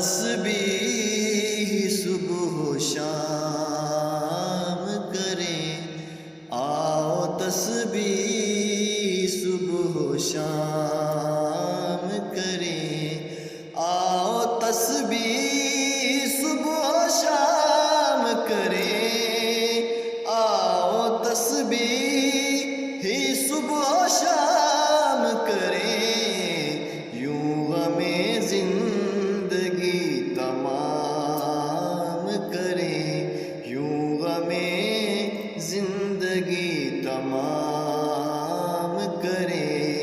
تسبیح صبح و شام کریں، آؤ تسبیح صبح و شام کریں، آؤ تسبیح صبح و شام کریں، آؤ تسبیح صبح و شام کریں، یوں ہمیں زندگی تمام کریں، یوں ہمیں زندگی تمام کریں،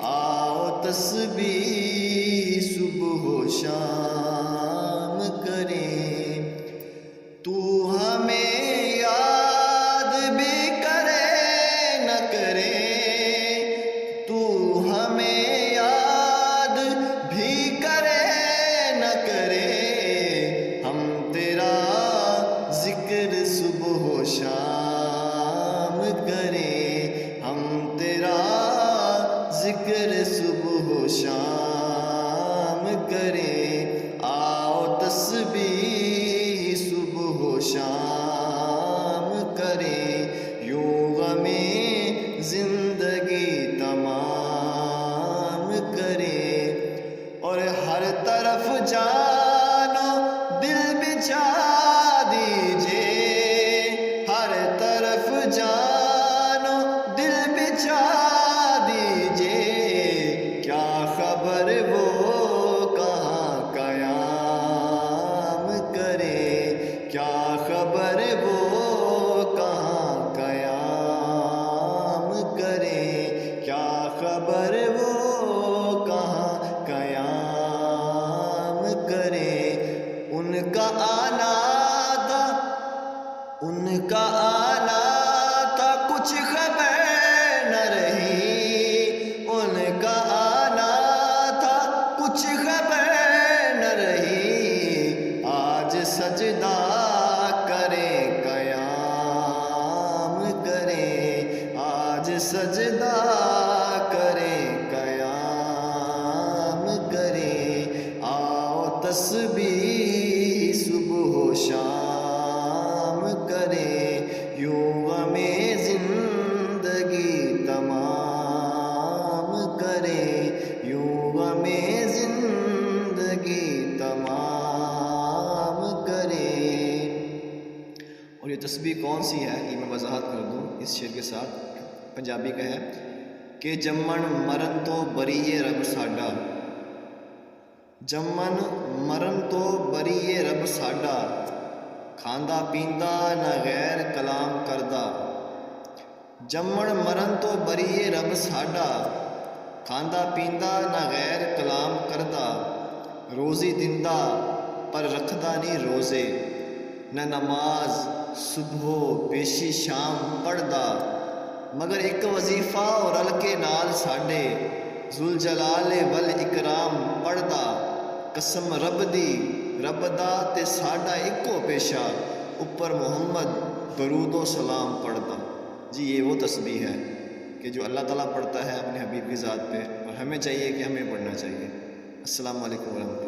آؤ تسبیح صبح و شام کریں۔ تو ہمیں یاد بھی کرے نہ کرے، تو ہمیں یاد بھی کرے نہ کرے، ہم تیرا ذکر صبح و شام کریں، ہم تیرا ذکر صبح و شام کریں، آؤ تسبیح صبح و شام کریں، یوں ہمیں زندگی تمام کریں، اور ہر طرف جانو دل بچھا دیجئے، ہر طرف جانو دل بچھا دیجئے، کیا خبر وہ کہاں قیام کرے، کیا خبر وہ کہاں قیام کرے، کیا خبر وہ کہاں قیام کرے، ان کا آنا تھا، ان کا آنا تھا کچھ خبر نہ رہی، ان کا آنا تھا کچھ خبر نہ رہی، آج سجدہ کرے قیام کرے، آج سجدہ کرے قیام کرے، آؤ تسبیح صبح و شام کرے، یوں ہمیں زندگی تمام کرے، یوں ہمیں زندگی تمام کرے۔ اور یہ تسبیح کون سی ہے یہ میں وضاحت کر دوں اس شعر کے ساتھ۔ پنجابی کا ہے کہ جمن مرن تو بریے رب ساڈا، جمن مرن تو بریے رب ساڈا، کھاندا پیندا نہ غیر کلام کردا، جمن مرن تو بریے رب ساڈا، کھاندا پیندا نہ غیر کلام کردا، روزی دیندا پر رکھدا نہیں روزے، نہ نماز صبح پیشی شام پڑھدا، مگر ایک وظیفہ اور رل کے نال ساڈے، ذوالجلال والاکرام پڑھدا، قسم رب دی رب دا تے ساڈا ایکو پیشہ، اوپر محمد درود و سلام پڑھدا۔ جی یہ وہ تسبیح ہے کہ جو اللہ تعالیٰ پڑھتا ہے اپنے حبیب کی ذات پہ، اور ہمیں چاہیے کہ ہمیں پڑھنا چاہیے۔ السلام علیکم ورحمۃ اللہ۔